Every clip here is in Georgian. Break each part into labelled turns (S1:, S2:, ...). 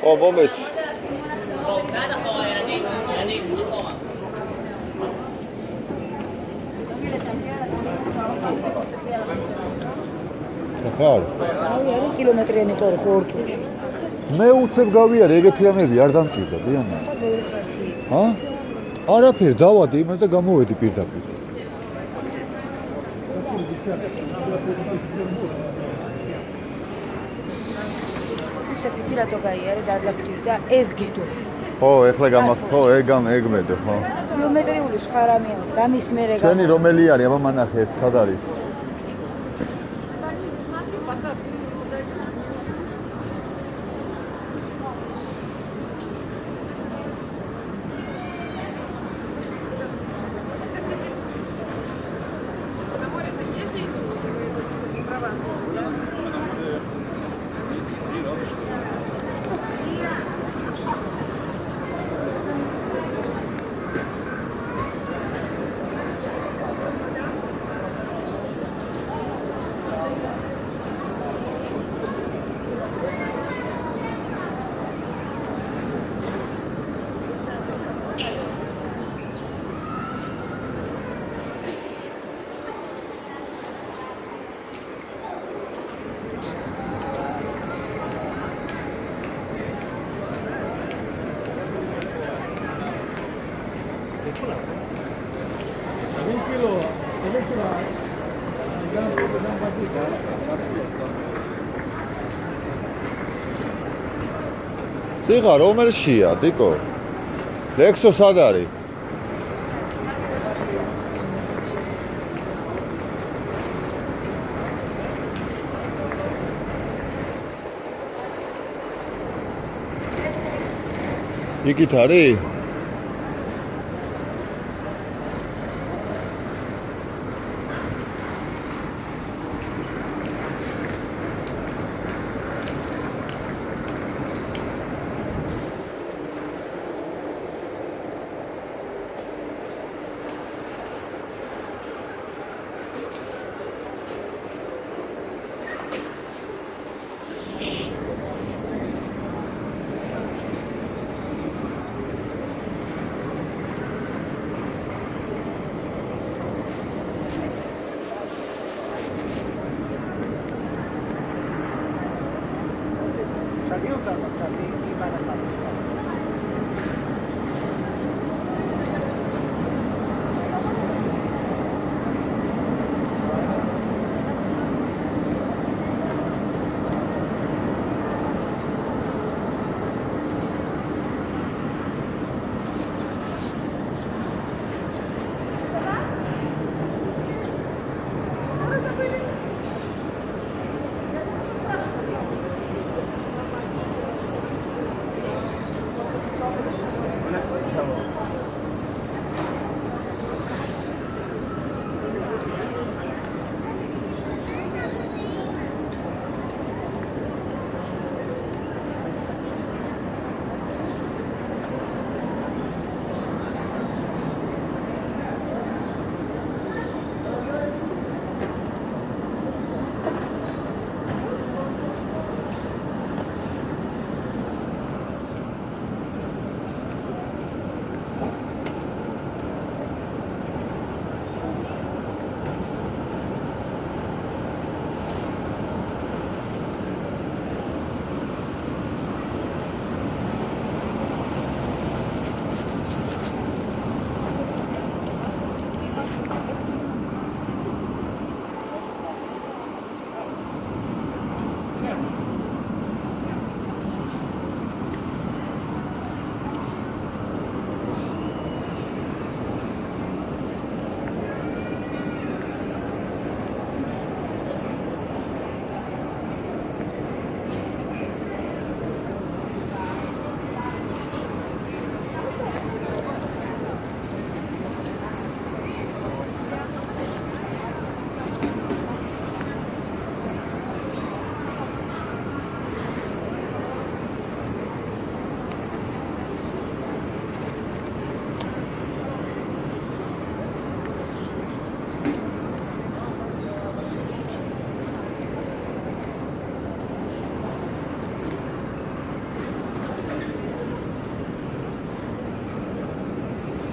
S1: ო, მომეც. ხარ?
S2: აი, კილომეტრიანი თორე ხო 2 წუთში.
S1: მე უცებ გავიარე, ეგეთი რამეები არ დამჭირდა, დიანა. ჰა? არაფერი, დავადი იმას და გამოვედი პირდაპირ.
S2: უცებ რატო გაიარე დადლაგჭირდა ეს გიდო.
S1: ხო, ეხლა ხო, ეგმედო, ხო.
S2: კილომეტრიული სხვა რამეა, გამის მერე გა.
S1: შენი რომელი არის, აბა მანახე, სად არის? სიღა რომელშია, დიკო? ლექსო სად არის? იქით არის?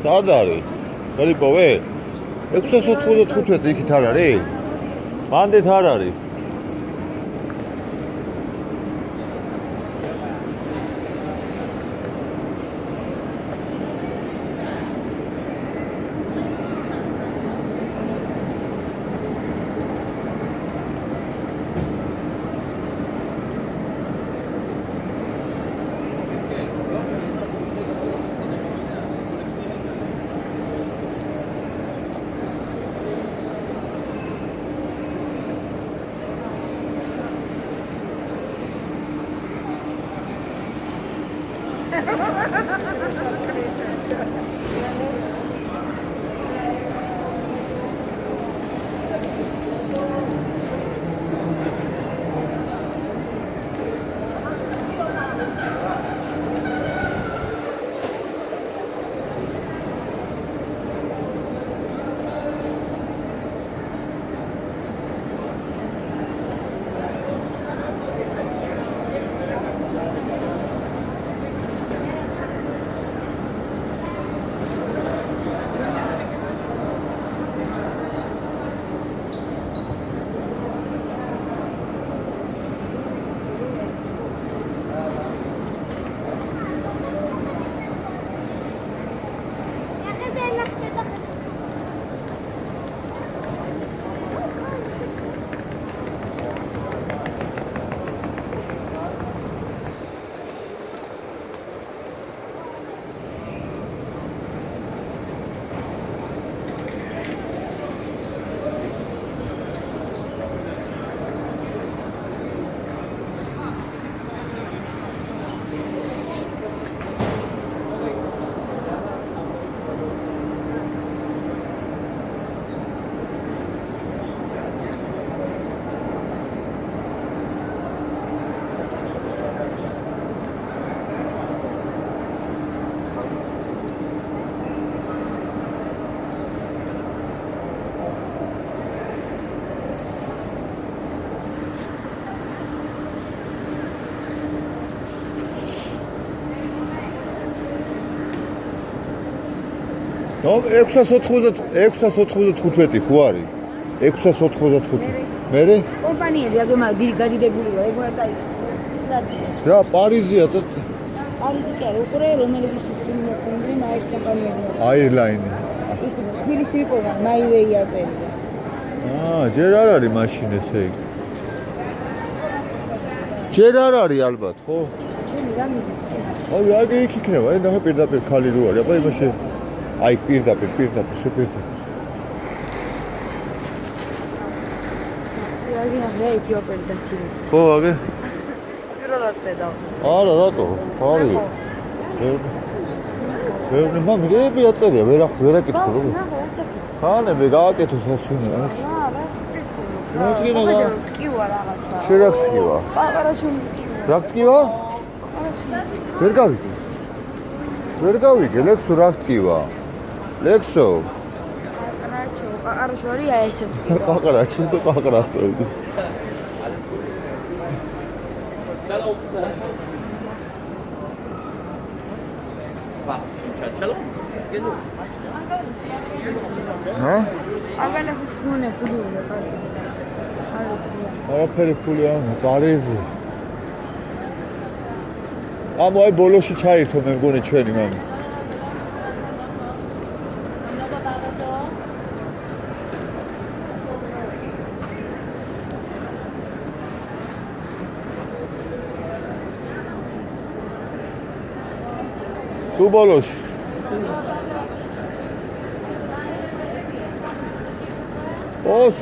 S1: სად არის? გალიპოვე? 695 იქით არ არის? მანდეთ არ არის. ნო 695 ხო არის? 695. მერე?
S2: კომპანიები აგემა გადიდებულია, ეგ უნდა წაიღო.
S1: რა, პარიზია და
S2: პარიზი კი არა, უყურე რომელი სიმბოლური მაის კომპანიები.
S1: აირლაინი.
S2: იქ თბილისი ვიპოვე, მაივეი აწერია.
S1: ჯერ არ არის მაშინ ესე იგი. ჯერ არ არის ალბათ, ხო?
S2: ჩემი რა მიდის?
S1: აი, აგი იქ იქნება, აი ნახე პირდაპირ ხალი რო არის. აბა იმაში აი პირდაპირ სუპერ.
S2: აგი ნახე ეთიოპიელი დაქილი.
S1: ხო, აგი?
S2: პირველად ხედავ.
S1: არა, რატო? არის. ვერნე მამირები აწერია, ვერაკითხო როგორ.
S2: ნახე, ასაკი.
S1: ხანები გააკეთო სასუნე.
S2: რა
S1: მოწინება.
S2: ტკივა რაღაცა.
S1: შერაქტკივა.
S2: პაპარა ჩემი ტკივა.
S1: რა ტკივა? ვერ გავიგე. ვერ გავიგე, ლექსო რა ტკივა? ლექსო.
S2: ყაყრაჩო, ყაყრაშორია ესე ტკივა.
S1: ყაყრაჩო, ყაყრაჩო. ჰა?
S2: აგალე ხუნე ფუდულა პარიზი.
S1: არაფერი ფული ანა, პარიზი. ამო აი ბოლოში ჩაირთო მე მგონი ჩვენი მამი. სულ ბოლოში. ოს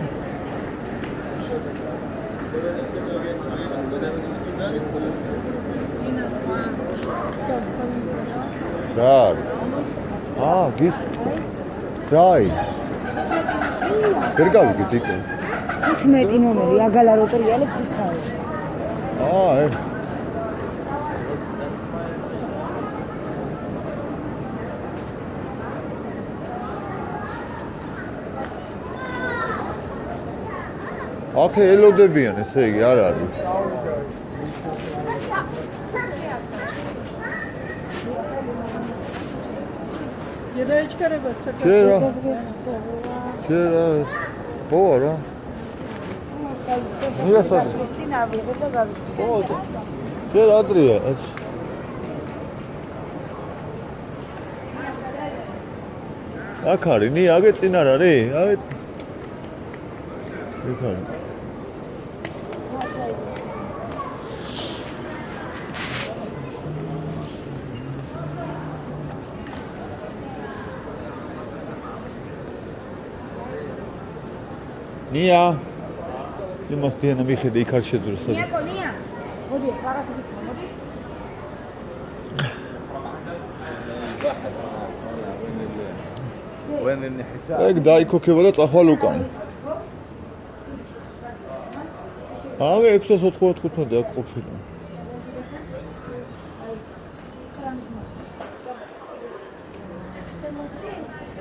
S1: რა? გის. დაი. ვერ გავიგეთ იქ.
S2: 15 ნომერი აგალა როტორიალებს იქაა. აქ ელოდებიან, ესე იგი, არ არის.
S1: ჩერა ხო რა
S2: წინ ავიღე და გავიქცე.
S1: ჩერა ადრია ეს აქ არის ნი აგე წინ არ არის აი იქ არის ნია იმას დიანა მიხედე იქ არ შეძროს
S2: ნია მოდი რაღაც გიქნა მოდი
S1: ეგ დაიქოქება და წახვალ უკან აღე 695 აქ ყოფილა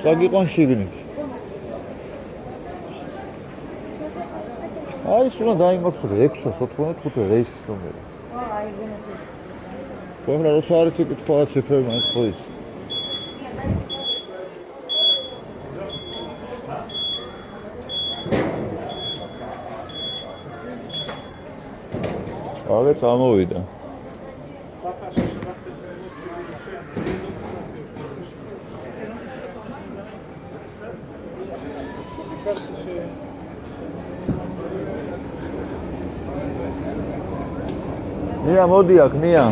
S1: წაგიყვან შიგნით არის უნდა დაიმახსოვრე 695 რეისის ნომერი.
S2: აი გენესი.
S1: ხოლმე როცა არის იკითხვა ციფრები მაინც ხო იცი. აგე წამოვიდა. ნია მოდი აქ ნია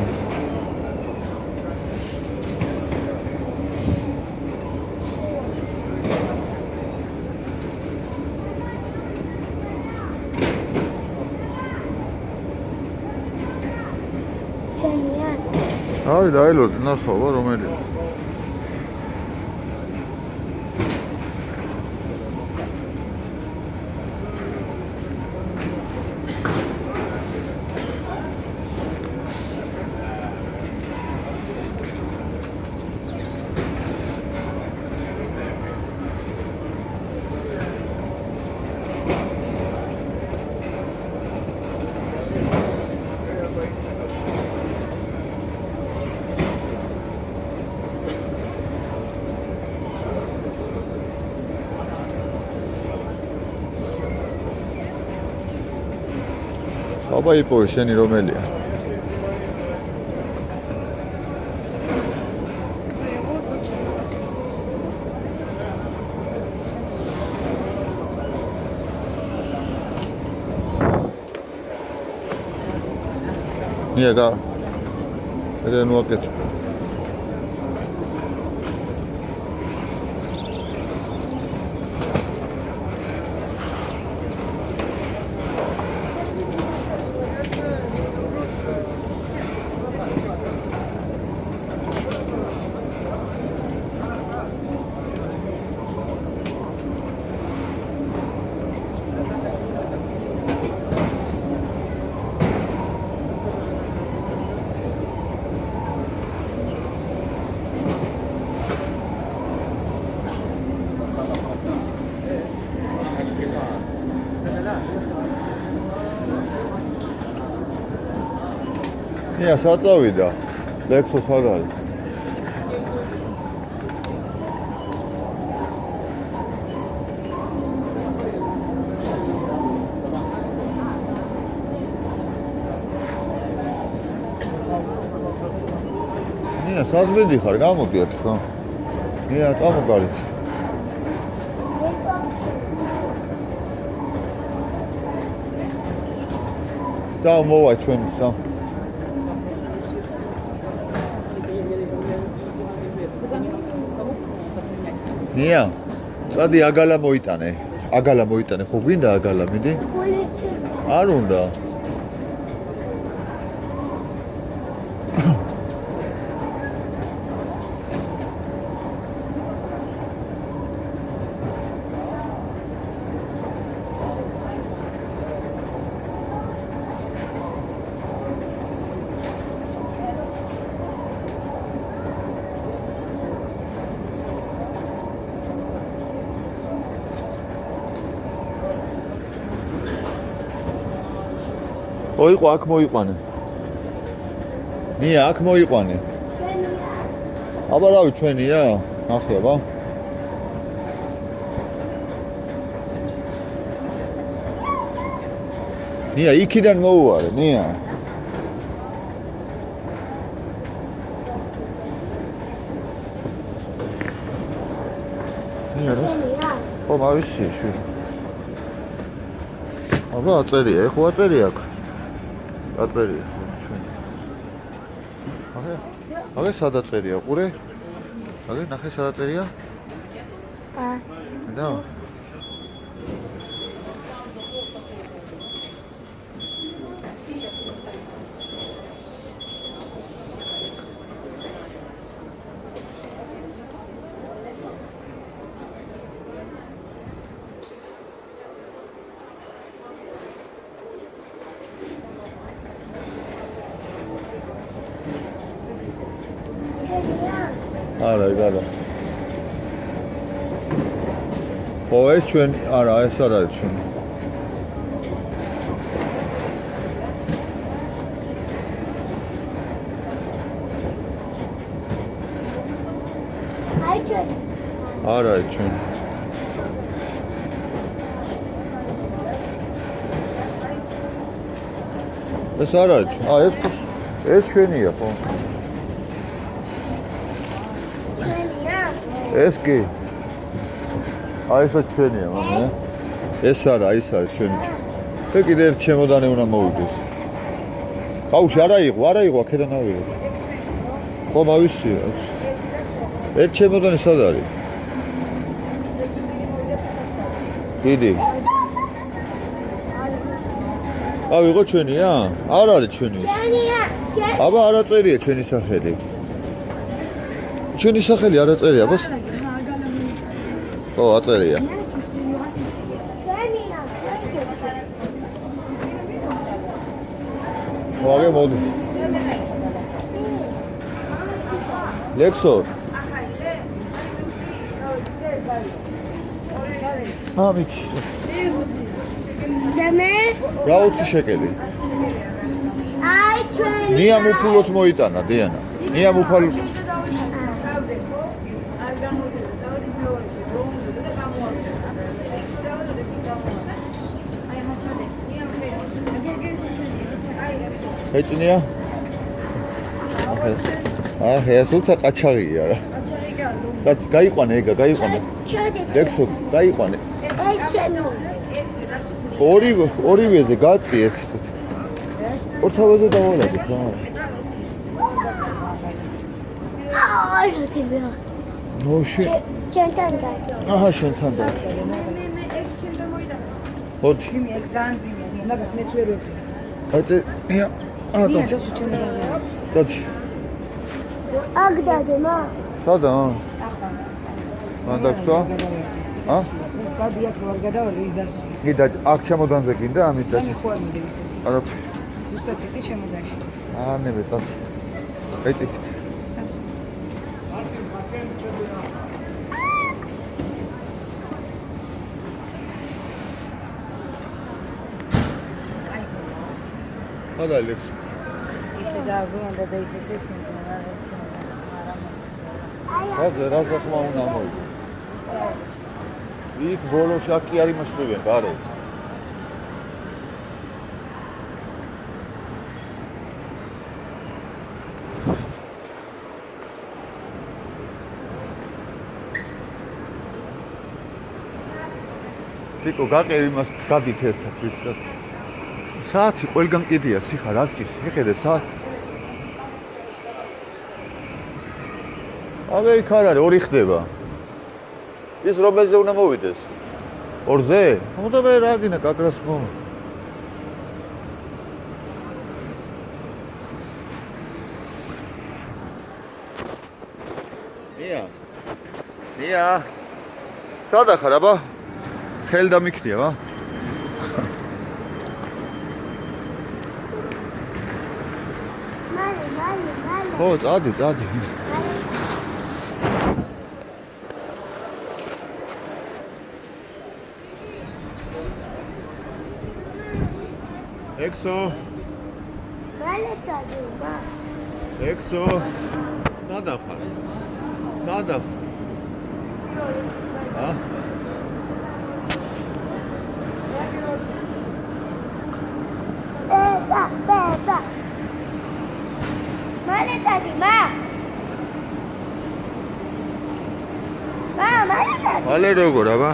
S1: აი დაილოდი ნახავ რომელია აბა იპოვე შენი რომელია ნია გა ედე ნუ აკეთე ნია საწავიდა ლექსოს არ არის ნია სად მიდიხარ გამოდი აქ ხო ნია წამოგარით წამოვა ჩვენ სამ ნია წადი აგალა მოიტანე ხო გვინდა აგალა მიდი არ უნდა ოიყო აქ მოიყვანე. ნია აქ მოიყვანე. აბა რავი ჩვენია? ნახე აბა. ნია იქიდან მოუარე, ნია. ნია რა? ხო, მავისი შვილი. აბა აწერია, ეხო აწერია აქ. აწერია ჩვენ. აგე სად აწერია, ყურე? აგე ნახე სად აწერია? და არა. ხო, ეს ჩვენ, არა, ეს არ არის ჩვენ.
S3: აი ჩვენ.
S1: არა, ეს ჩვენ. ეს არ არის ჩვენ. ეს ჩვენია, ხო? ეს კი. აი ეს ჩვენია, მამა. ეს არა, ის არის ჩვენი. და კიდე ერთ ჩემოდანი უნდა მოვიდეს. ბავშვი არა იყო აქედან ავიღე. ხო, მავისი. ერთ ჩემოდანი სად არის? დიდი. ავიღო ჩვენია? არ არის ჩვენი.
S3: ჩვენია.
S1: აბა არ აწერია ჩვენი სახელი. ჩვენი სახელი არ აწერია, აბა. ხო, აწერია.
S3: ჩვენია.
S1: ხო, აგე მოდი. ლექსო. ამიჩი.
S3: და მე?
S1: რა 20 შეკელი.
S3: აი ჩვენია.
S1: ნია მუფულოთ მოიტანა, დიანა. ნია მუფალო. ეჭნია? აჰა, ეს უთა ყაჩაღია რა. სად გაიყვანე ეგა, გაიყვანე. ლექსო, გაიყვანე.
S3: ეს ჩვენია.
S1: ორივეზე გაწი ერთად. ორთავაზე დავალაგეთ რა.
S3: აი რა.
S1: ნოში.
S3: ჩვენთან დაიწყო.
S1: აჰა, შენთან და.
S2: მე ეს ჩემდა მოიტანა.
S1: ხოთი.
S2: ჩემი ეგ განძინია, მაგას მეც ვერ ვეწი.
S1: აიწე, ნია. აა,
S2: ნია დასუ ჩემი განძინია.
S1: დაცი.
S3: აქ დადემა.
S1: სადა?
S2: ახლა.
S1: მან დაგწვა? ა?
S2: ეს გადია თუ არ გადავალი ის დასუ.
S1: კიდე აქ ჩემოდანზე გინდა ამით და.
S2: მე ხო არ მინდა ისე.
S1: არა.
S2: ზუსტად ისი ჩემოდანში.
S1: ნებე წავ. ეჭიქით. ადა ლექს.
S2: ისე დააგვიანდა და ისე შეშინდა რა ჩემო.
S1: რა ხმა უნდა მოვიდე. იქ ბოლოში აქ კი არ იმასწრებენ, გარე. თიკო გაყევი იმას გადით ერთად ვიცით. საათი ყველგან კიდია, სიხარ არ ჭის. მიხედე საათი. აგე იქ არ არის, ორი ხდება. ის რომელზე უნდა მოვიდეს? ორზე? უნდა მე რა გინდა კაკრას მო. ნია. სადა ხარ აბა? ხელ დამიქნია, ვა?
S3: მალე.
S1: ხო, წადი. ექსო.
S3: მალე წადება.
S1: ექსო. სადა ხარ? ა?
S3: Beba. Mane tati, ma. Mane tati.
S1: მალე როგორ აბა?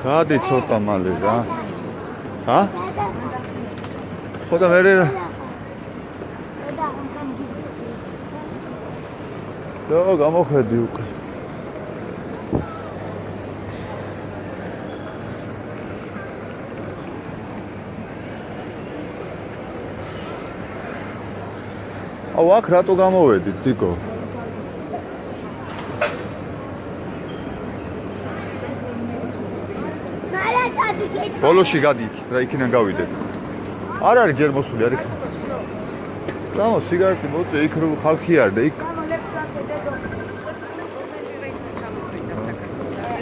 S1: გადი ცოტა მალე რა. ა? ხოდა მე რა გამოხედი უკვე. აუ აქ რატო გამოვედით დიკო? ბოლოში გადი იქით რა იქიდან გავიდეთ. არ არის ჯერ მოსული არ იქ. გამო სიგარეტი მოწე იქ რო ხალხი არ და იქ.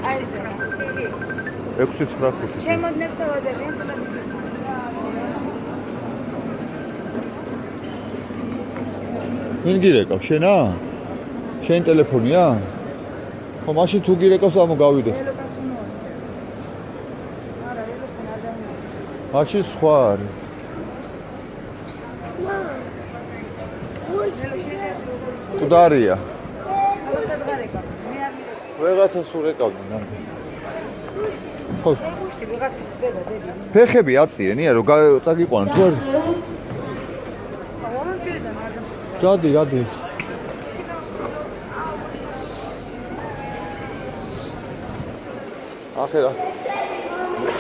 S2: აი
S1: 6-9.
S2: ჩემოდნებს ელოდებიან ცოტა.
S1: ვინ გირეკავ შენა? შენ ტელეფონია? ხო მაშინ თუ გირეკავს ამო გავიდეთ. მაშინ სხვა არის. კუდარია. ვეღაცა სულ ეკავდნენ ნამდვილად. ხო. ფეხები აწიენია რომ წაგიყვანოთ თუ არა? გადი. ახლა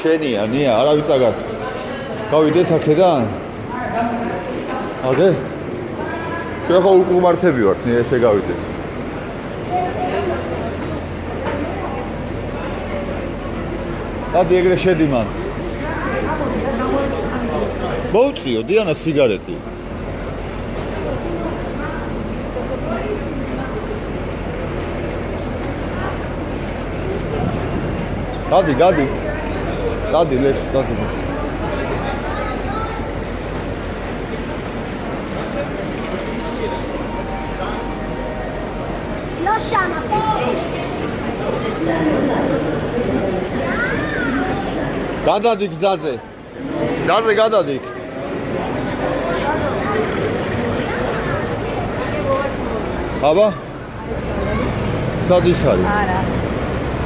S1: შენია, ნია, არავის წაგარ. გავიდეთ აქედან? აგე? ჩვენ ხო უკუმართები ვართ, ნია ესე გავიდეთ. გადი ეგრე შედი მან. მოუწიო დიანა სიგარეტი. გადი. გადი ლექს, გადი.
S3: Lasciamo.
S1: გადადი გზაზე. გზაზე გადადი. აბა? სად ის არის?
S2: არა.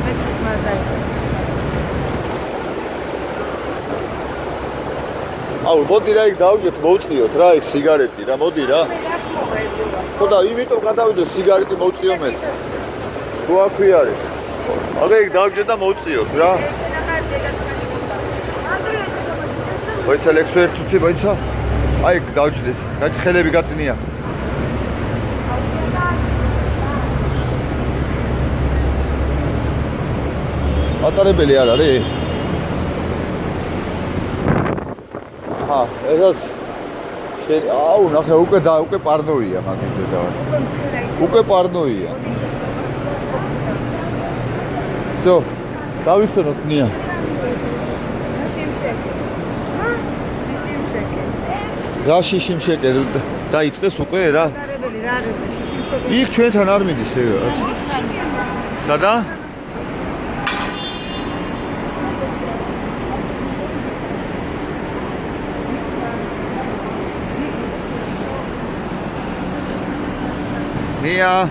S2: მეც მარტივად.
S1: აუ, მოდი რა იქ დავჯეთ, მოუწიოთ რა იქ სიგარეტი რა, მოდი რა. ხოდა იმიტომ გადავიდე სიგარეტი მოუწიო მე. თუ აქვე არის. აგე იქ დავჯეთ და მოუწიოთ რა. მოიცა ლექსო ერთუთი მოიცა. აი იქ დავჯდეთ. რაც ხელები გაწინია. ატარებელი არ არის? აჰა, ეს აუ, ნახე, უკვე პარნოია მაგის დედა. უკვე პარნოია. ზო, დავისვენოთ ნია. რა შიშიმშეკე დაიწყეს უკვე რა? იქ ჩვენთან არ მიდის ეგ. სადა? Mia